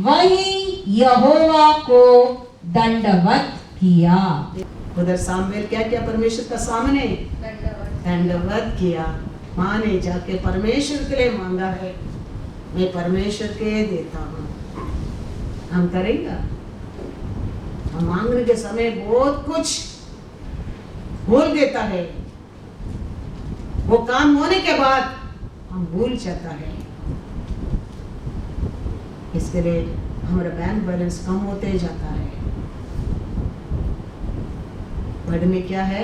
वही यहोवा को दंडवत किया। उधर सामुएल क्या किया? परमेश्वर का सामने दंडवत किया। माँ ने जाके परमेश्वर के लिए मांगा है, मैं परमेश्वर के देता हूँ। हम करेंगे? हम मांगने के समय बहुत कुछ भूल देता है, वो काम होने के बाद हम भूल जाता है। इसके लिए हमारा बैंक बैलेंस कम होते जाता है। वर्ड में क्या है?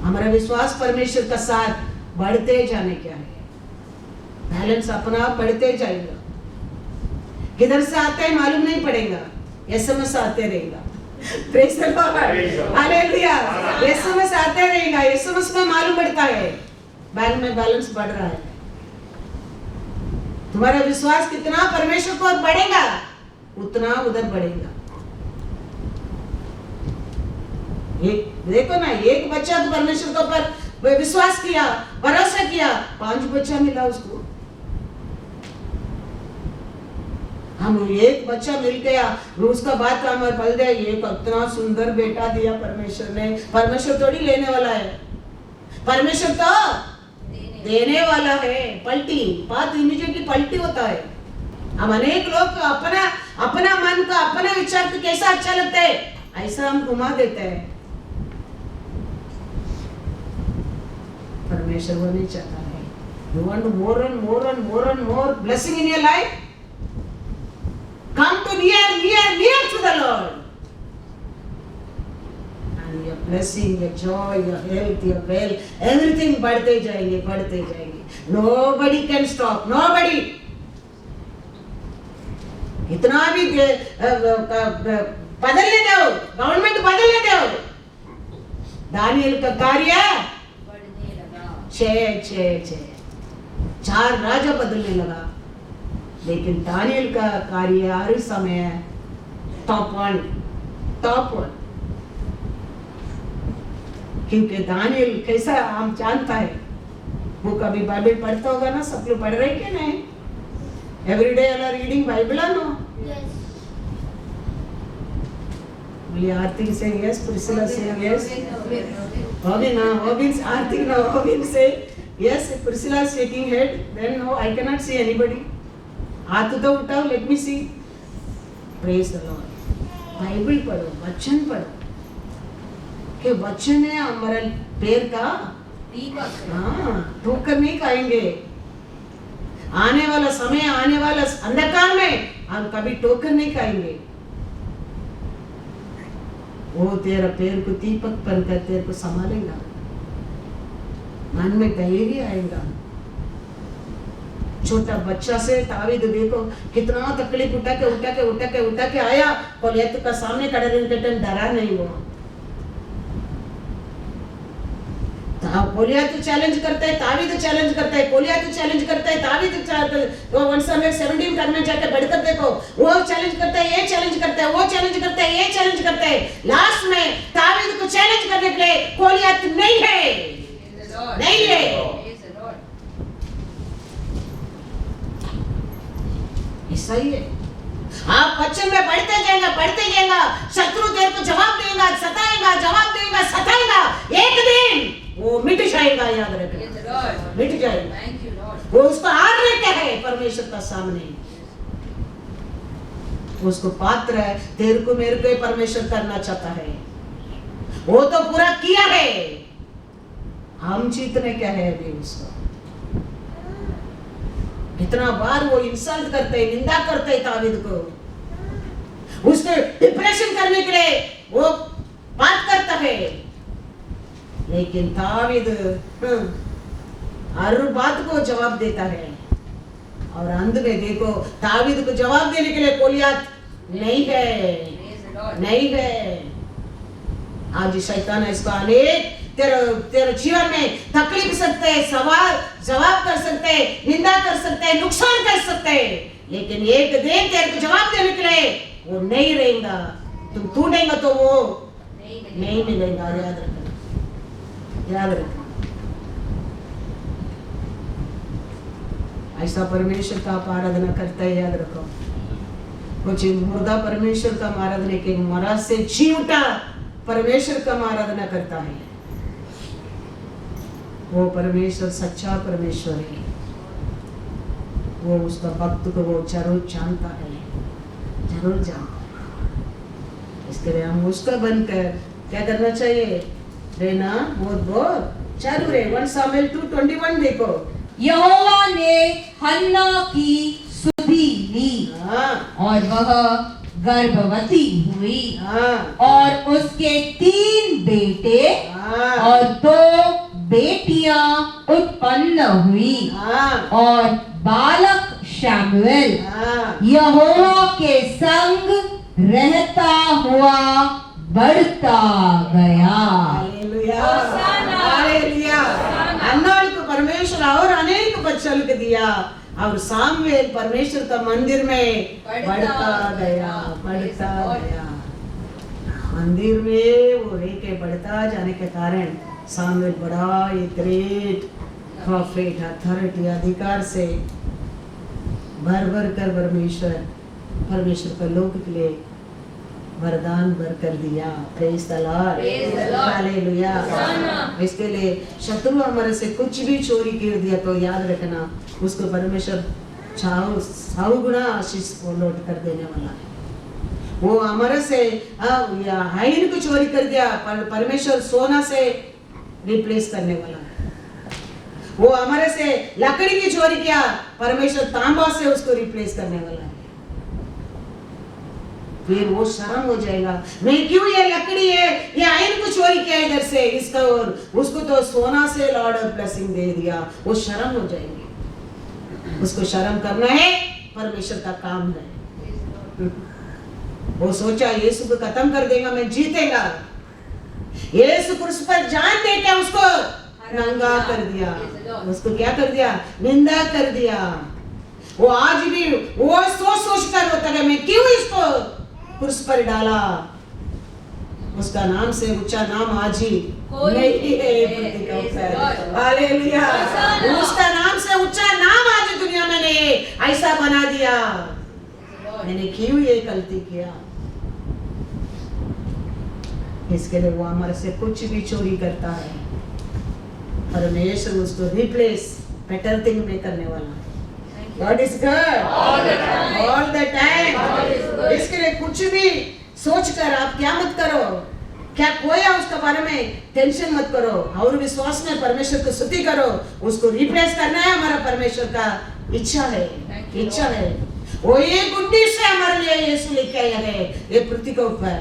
हमारा विश्वास परमेश्वर का साथ बढ़ते जाने क्या है? बैलेंस अपना आप बढ़ते जाएगा। किधर से आते हैं मालूम नहीं पड़ेगा, एसएमएस आते रहेगा। Praise the Lord, hallelujah. SMS आते रहेगा, एसएमएस में मालूम पड़ता है बैंक में बैलेंस बढ़ रहा है। तुम्हारा विश्वास कितना परमेश्वर को बढ़ेगा, उतना उधर बढ़ेगा। देखो ना, एक बच्चा तो परमेश्वर के ऊपर विश्वास किया, भरोसा किया, 5 बच्चा मिला उसको। हम एक बच्चा मिल गया, उसका बात हमारे पल गया, ये कितना सुंदर बेटा दिया परमेश्वर ने। परमेश्वर थोड़ी लेने वाला है, परमेश्वर तो देने वाला है। पलटी बात इमीडिएटली पलटी होता है। हम अनेक लोग अपना अपना मन का अपना विचार को कैसा अच्छा लगता है ऐसा हम घुमा देते हैं। परमेश्वर वो नहीं चाहता है। You want more and more and more and more blessing in your life? Come to near to the Lord. And your blessing, your joy, your health, your wealth, everything बढ़ते जाएंगे, बढ़ते जाएंगे। Nobody can stop. Nobody. इतना भी बदल लेते हो, government बदल लेते हो। दानियल का कार्य 4 राजा बदलने लगा, लेकिन दानियल का कार्य हर समय टॉप वन। क्योंकि दानियल कैसा हम जानता है, वो कभी बाइबल पढ़ता होगा ना, सब लोग पढ़ रहे क्या नहीं? Every day you are reading Bible or no? Yes. Will Aarti say yes? Priscilla say yes? Robin say yes. Priscilla is shaking head. Then no, I cannot see anybody. हाथ तो उठाओ, let me see. Praise the Lord. Bible पढ़ो, वचन पढ़ो। कि वचन है हमारे पैर का ठोकर नहीं खाएंगे। आने वाला समय, आने वाला अंधकार में हम कभी ठोकर नहीं खाएंगे। वो तेरा पैर को दीपक बनकर तेरे को संभालेगा। मन में धैर्य आएगा। छोटा बच्चा से तावीद देखो कितना तकलीफ उठा के आया, गोलियत का सामने खड़े रहने के टाइम डरा नहीं वो। गोलियत चैलेंज करता है, तावीद चैलेंज करता है, गोलियत चैलेंज करता है, तावीद 1 Samuel 17 करने जाके बढ़कर देखो, वो चैलेंज करता है, ये चैलेंज करता है, वो चैलेंज करता है, ये चैलेंज करता है। लास्ट में तावीद को चैलेंज करने के लिए गोलियत नहीं है, नहीं है। ऐसा ही है। आप वचन में बढ़ते जाएगा, शत्रु तेरे को जवाब देगा, सताएगा। एक दिन वो मिट जाएगा, याद रखना, मिट जाएगा। वो उसको हार लेते हैं परमेश्वर का सामने। उसको पात्र है, तेरे को मेरे को परमेश्वर करना चाहता है। वो तो पूरा किया है, हम जीतने क्या है अभी उसको। कितना बार वो इंसल्ट करते, निंदा करते तावीद को, उसके डिप्रेशन करने के लिए वो बात करता है। लेकिन तावीद हर बात को जवाब देता है। और अंत में देखो तावीद को जवाब देने के लिए गोलियत नहीं है। आज शैतान इसको अनेक तेरे जीवन में तकलीफ सकते हैं, सवाल जवाब कर सकते हैं, निंदा कर सकते हैं, नुकसान कर सकते हैं। लेकिन एक दिन तेरे को जवाब देने के लिए वो नहीं रहेगा। तुम टूटेगा तो वो नहीं मिलेगा। याद रखना। ऐसा परमेश्वर का आप आराधना करता है, याद रखो। कुछ मुर्दा परमेश्वर का आराधना के मरा से जी उठा परमेश्वर का आराधना करता है। वो परमेश्वर सच्चा परमेश्वर है। वो उसका भक्त को वो जरूर जानता है। इसके लिए हम उसका बनकर क्या करना चाहिए? रहना बहुत जरूर है। 1 Samuel 2:21 देखो। यहोवा ने हन्ना की सुधि ली और वह गर्भवती हुई और उसके 3 बेटे और 2 बेटियां उत्पन्न हुई और बालक शमूएल यहोवा के संग रहता हुआ बढ़ता गया। हालेलुया। अन्नाल को परमेश्वर और अनेक बच्चों को दिया और सामुएल परमेश्वर का मंदिर में बढ़ता गया। मंदिर में वो रह के बढ़ता जाने के कारण सामुएल बड़ा ग्रेट प्रॉफिट अथॉरिटी अधिकार से भर कर परमेश्वर का लोक के लिए वरदान भर कर दिया। Praise the Lord, hallelujah. इसके लिए शत्रु हमारे से कुछ भी चोरी कर दिया तो याद रखना, उसको परमेश्वर 100 गुना आशीष को लौट कर देने वाला है। वो हमारे से हाइन को चोरी कर दिया, परमेश्वर सोना से रिप्लेस करने वाला है। वो हमारे से लकड़ी की चोरी किया, परमेश्वर तांबा से उसको रिप्लेस करने वाला है। फिर वो शर्म हो जाएगा, मैं क्यों ये लकड़ी है, ये आयन को चोरी किया इधर से इसका, और उसको तो सोना से लॉर्ड ऑफ ब्लेसिंग दे दिया। वो शर्म हो जाएंगे। उसको शर्म करना है, परमेश्वर का काम है। वो सोचा यीशु को खत्म कर देगा, मैं जीतेगा। यीशु क्रूस पर जान दे के उसको नंगा कर दिया, उसको क्या कर दिया, निंदा कर दिया। वो आज भी वो सोच कर होता है, मैं क्यों इसको क्रूस पर डाला। उसका नाम से ऊंचा नाम आज ही नहीं है। हालेलुया। उसका नाम से ऊंचा नाम आज दुनिया में नहीं, ऐसा बना दिया। मैंने क्यों ये गलती किया। इसके लिए वो हमारे से कुछ भी चोरी करता है, परमेश्वर उसको रिप्लेस बेटर थिंग में करने वाला है। God is good all the time। इसके लिए कुछ भी सोचकर आप क्या मत करो, क्या खोया उसके बारे में टेंशन मत करो, और विश्वास में परमेश्वर को स्तुति करो। उसको रिप्लेस करना है, हमारा परमेश्वर का इच्छा है, इच्छा है। वो ये गुड्डी से हमारे लिए यीशु लेके आया है, ये पृथ्वी के ऊपर।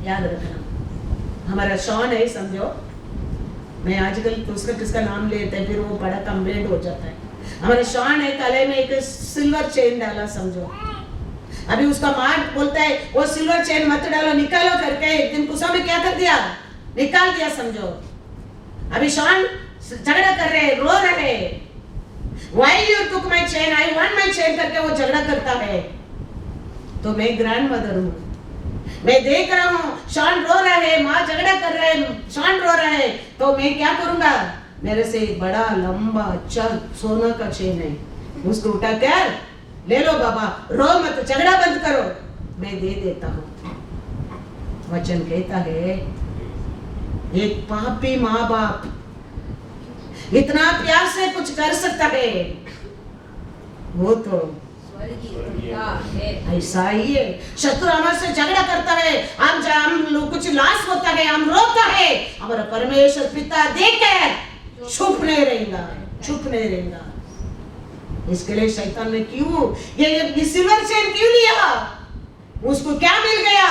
याद रखना, हमारा शॉन है, समझो। मैं आजकल दूसरा किसका नाम लेते हैं, फिर वो बड़ा कंप्लेंट हो जाता है। हमारे शॉन है, गले में एक सिल्वर चेन डाला, समझो। अभी उसका माँ बोलता है वो सिल्वर चेन मत डालो, निकालो करके। एक दिन गुस्सा में क्या कर दिया, निकाल दिया, समझो। अभी शॉन झगड़ा कर रहे, रो रहे, Why you took my chain? I want my chain करके वो झगड़ा करता है। तो मैं ग्रैंड मदर हूँ, मैं देख रहा हूँ शॉन रो रहा है, माँ झगड़ा कर रहे हैं, शॉन रो रहा है, तो मैं क्या करूँगा, मेरे से एक बड़ा लंबा अच्छा सोना का चेन है, उसको उठा कर ले लो बाबा, रो मत, झगड़ा बंद करो, मैं दे देता हूँ। वचन कहता है एक पापी माँ बाप इतना प्यार से कुछ कर सकता है, वो तो ऐसा ही है। शत्रु हमारे से झगड़ा करता है, हम लोग कुछ लाश होता है, हम रोता है, हमारा परमेश्वर पिता देखकर चुप नहीं रहेगा, चुप नहीं रहेगा। इसके लिए शैतान ने क्यों ये सिल्वर चेन क्यों लिया, उसको क्या मिल गया,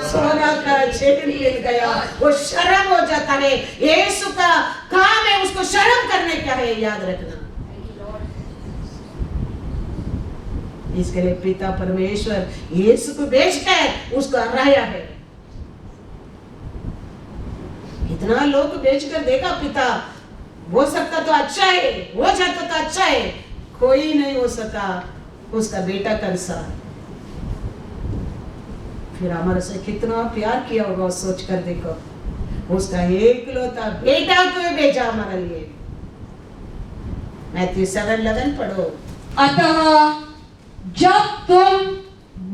सोना का चेन मिल गया। वो शर्म हो जाता है, यीशु का काम है उसको शर्म करने का है, याद रखना। इसके लिए पिता परमेश्वर यीशु को भेजकर उसको हराया है। इतना लोग भेजकर देखा पिता, हो सकता तो अच्छा है, हो जाता तो अच्छा है, कोई नहीं हो सका उसका बेटा कंसा। फिर हमारे से कितना प्यार किया होगा, सोच कर देखो, उसका एकलौता बेटा को भेजा हमारे लिए। मैथ्यू 7:11 पढ़ो। अतः जब तुम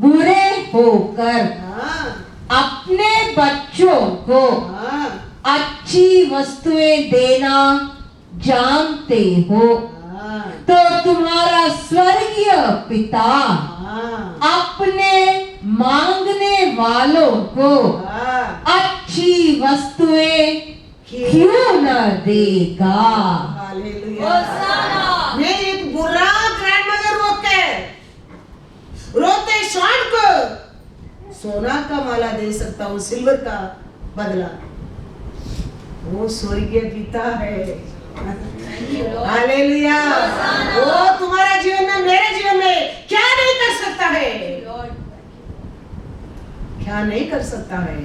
बुरे होकर अपने बच्चों को अच्छी वस्तुएं देना जानते हो, तो तुम्हारा स्वर्गीय पिता अपने मांगने वालों को अच्छी वस्तुएं क्यों न देगा। हालेलुया। मैं एक बुरा ग्रैंडमदर रोते शॉन को सोना का माला दे सकता हूँ, सिल्वर का बदला। वो स्वर्गीय पिता है। हालेलुया। वो तुम्हारा जीवन में, मेरे जीवन में क्या नहीं कर सकता है, क्या नहीं कर सकता है।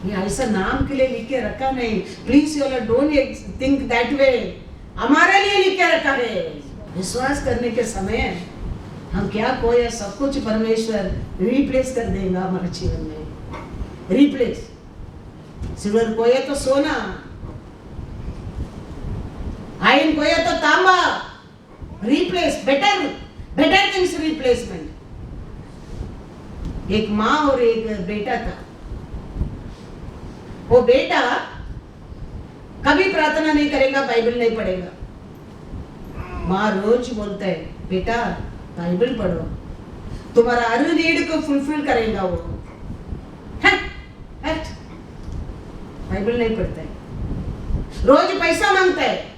ये ऐसा नाम के लिए लिख के रखा नहीं, please you don't think that way, हमारे लिए लिख के रखा है। विश्वास करने के समय हम क्या खोया, सब कुछ परमेश्वर रिप्लेस कर देगा हमारे जीवन में। रिप्लेस, सिल्वर खोया तो सोना, आयरन खोया तो तांबा, रिप्लेस, बेटर थिंग्स रिप्लेसमेंट। एक माँ और एक बेटा था। वो बेटा कभी प्रार्थना नहीं करेगा, बाइबल नहीं पढ़ेगा। माँ रोज बोलता है, बेटा बाइबल पढ़ो, तुम्हारा हर नीड को फुलफिल करेगा वो। हट, बाइबल नहीं पढ़ता है, रोज पैसा मांगता है।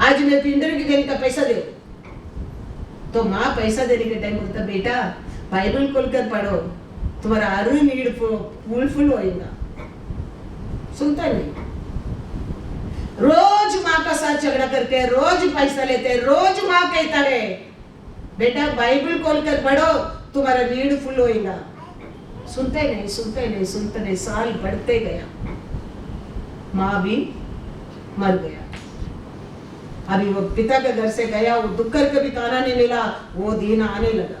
आज मैं पिंडर के दिन का पैसा दे, तो माँ पैसा देने के टाइम बोलता, बेटा बाइबल खोलकर पढ़ो, तुम्हारा हर नीड फुलफिल होएगा। सुनता नहीं, रोज माँ का साथ झगड़ा करके रोज पैसा लेते, रोज माँ कहता है बेटा बाइबल खोलकर पढ़ो, तुम्हारा नीड फुल होएगा। सुनते नहीं, साल बढ़ते गया, माँ भी मर गया। अभी वो पिता के घर से गया, वो दुख करके भी खाना नहीं मिला, वो दिन आने लगा,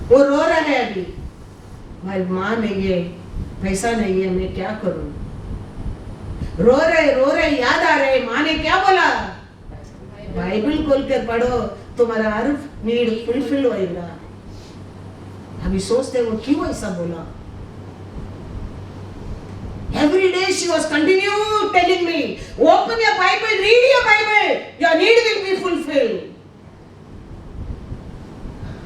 वो रो रहा है अभी, भाई माँ नहीं है, पैसा नहीं है, मैं क्या करूं। रो रहे याद आ रहे, माँ ने क्या बोला, बाइबल खोलकर पढ़ो, तुम्हारा हर नीड फुलफिल होएगा। अभी सोचते वो क्यों ऐसा बोला। Every day she was continue telling me, open your Bible, read your Bible, your need will be fulfilled.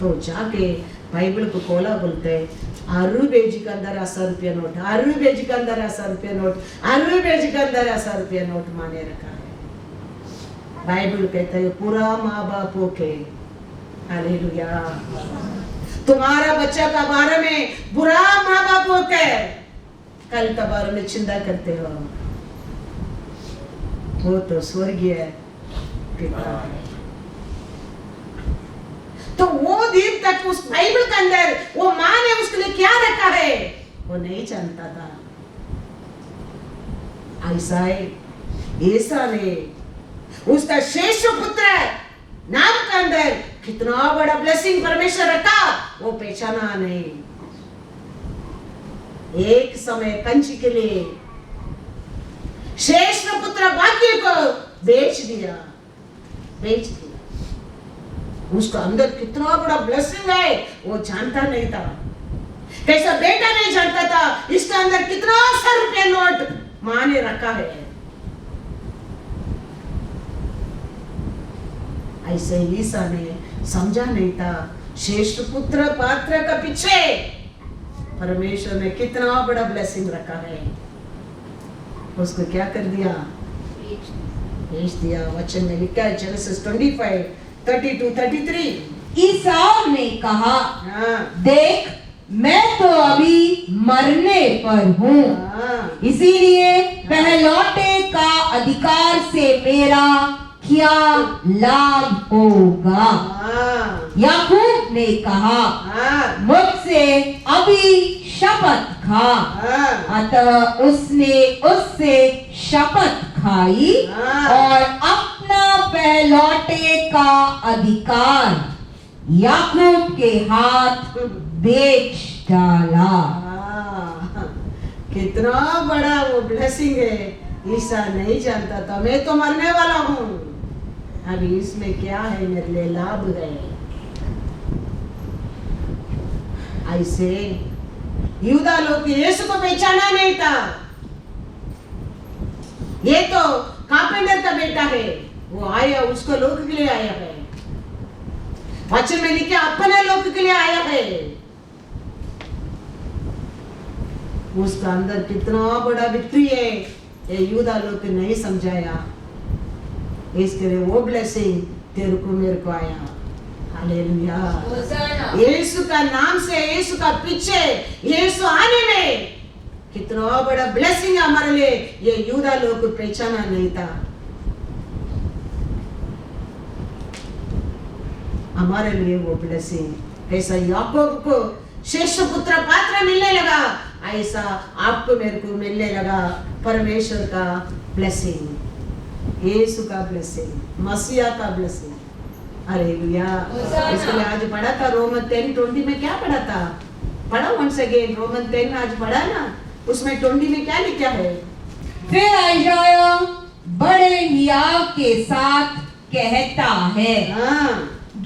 तो जाके बाइबल को खोला, बोलते हैं अरु पेज के अंदर 1000 रुपया नोट, अरु पेज के अंदर 1000 रुपया नोट, अरु पेज के अंदर 1000 रुपया नोट माने रखा है। बाइबल कहता है पूरा माँ बापों के, हालेलुया, तुम्हारा बच्चा का बारे में बुरा माँ बापों के, कल का बारे में चिंता करते हो, वो तो स्वर्गीय पिता है। तो वो दिन तक उस बाइबल के अंदर वो माँ ने उसके लिए क्या रखा है वो नहीं जानता था। ऐसा ऐसा ने उसका श्रेष्ठ पुत्र नाम के अंदर कितना बड़ा ब्लेसिंग परमेश्वर रखा वो पहचाना नहीं। एक समय कंची के लिए श्रेष्ठ पुत्र वाक्य को बेच दिया। उसका अंदर कितना बड़ा ब्लेसिंग है वो जानता नहीं था। कैसा बेटा नहीं जानता था इसका अंदर कितना 100 रुपया नोट माँ ने रखा है। ऐसे ईसा ने समझा नहीं था श्रेष्ठ पुत्र पात्र का पीछे परमेश्वर ने कितना बड़ा ब्लेसिंग रखा है। उसको क्या कर दिया, बेच दिया। वचन में लिखा है जेनेसिस 25:32-33। ईसाव ने कहा, देख मैं तो अभी मरने पर हूँ, इसीलिए पहलौठे का अधिकार से मेरा क्या लाभ होगा। याकूब ने कहा, मुझसे अभी शपथ खा। अतः उसने उससे शपथ खाई और अपना पहलौठे का अधिकार याकूब के हाथ बेच डाला। कितना बड़ा वो ब्लेसिंग है। ईसा नहीं जानता था मैं तो मरने वाला हूँ, अभी इसमें क्या है मेरे लिए लाभ है। ऐसे यूदा लोग यीशु को पहचाना नहीं था। ये तो कारपेंटर का बेटा है, वो आया उसको लोग के लिए आया है। वचन में लिखा अपने लोग के लिए आया है। उसका अंदर कितना बड़ा विक्ट्री है ये यूदा लोग ने नहीं समझाया। इसके लिए वो ब्लेसिंग तेरे को मेरे को आया। हालेलुया। यीशु का नाम से यीशु का पीछे यीशु आने में कितना बड़ा ब्लेसिंग हमारे लिए ये यूदा लोग को पहचाना नहीं था। हमारे लिए वो ब्लेसिंग ऐसा याकूब को श्रेष्ठ पुत्र पात्र मिलने लगा, ऐसा आपको मेरे को मिलने लगा परमेश्वर का ब्लेसिंग, यीशु का ब्लेसिंग, मसीहा का ब्लेसिंग। हालेलुया। इसलिए आज पढ़ा था रोमन 10:20 में क्या पढ़ा था, पढ़ा वंस अगेन रोमन 10 आज पढ़ा ना, उसमें 20 में क्या लिखा है। फिर यशायाह बड़े हियाव के साथ कहता है,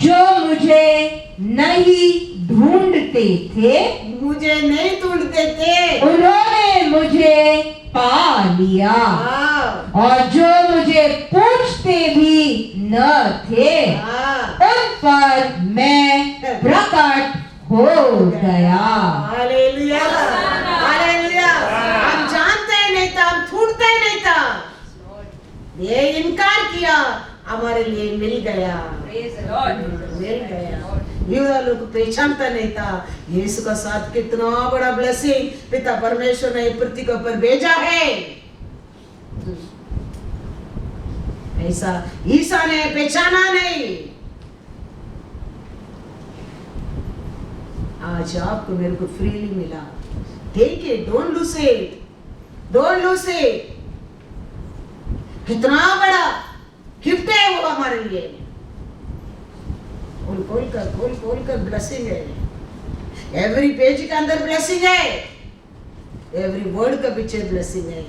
जो मुझे नहीं ढूंढते थे, मुझे नहीं ढूंढते थे, उन्होंने मुझे पा लिया। हाँ, और जो मुझे पूछते भी न थे, हाँ, उन पर मैं प्रकट हो गया। Hallelujah, hallelujah. हम जानते ही नहीं था, हम ढूंढते ही नहीं था, ये इनकार किया, हमारे लिए मिल गया, मिल गया। यूदा लोग पहचानता नहीं था यीशु का साथ कितना बड़ा ब्लेसिंग पिता परमेश्वर ने पृथ्वी के ऊपर भेजा है। ऐसा ईसा ने पहचाना नहीं। आज आपको मेरे को फ्रीली मिला, take it, don't lose it, don't lose it. कितना बड़ा गिफ्ट है वो हमारे लिए। खोल कर ब्लेसिंग है। एवरी पेज के अंदर ब्लेसिंग है, एवरी वर्ड का पीछे ब्लेसिंग है।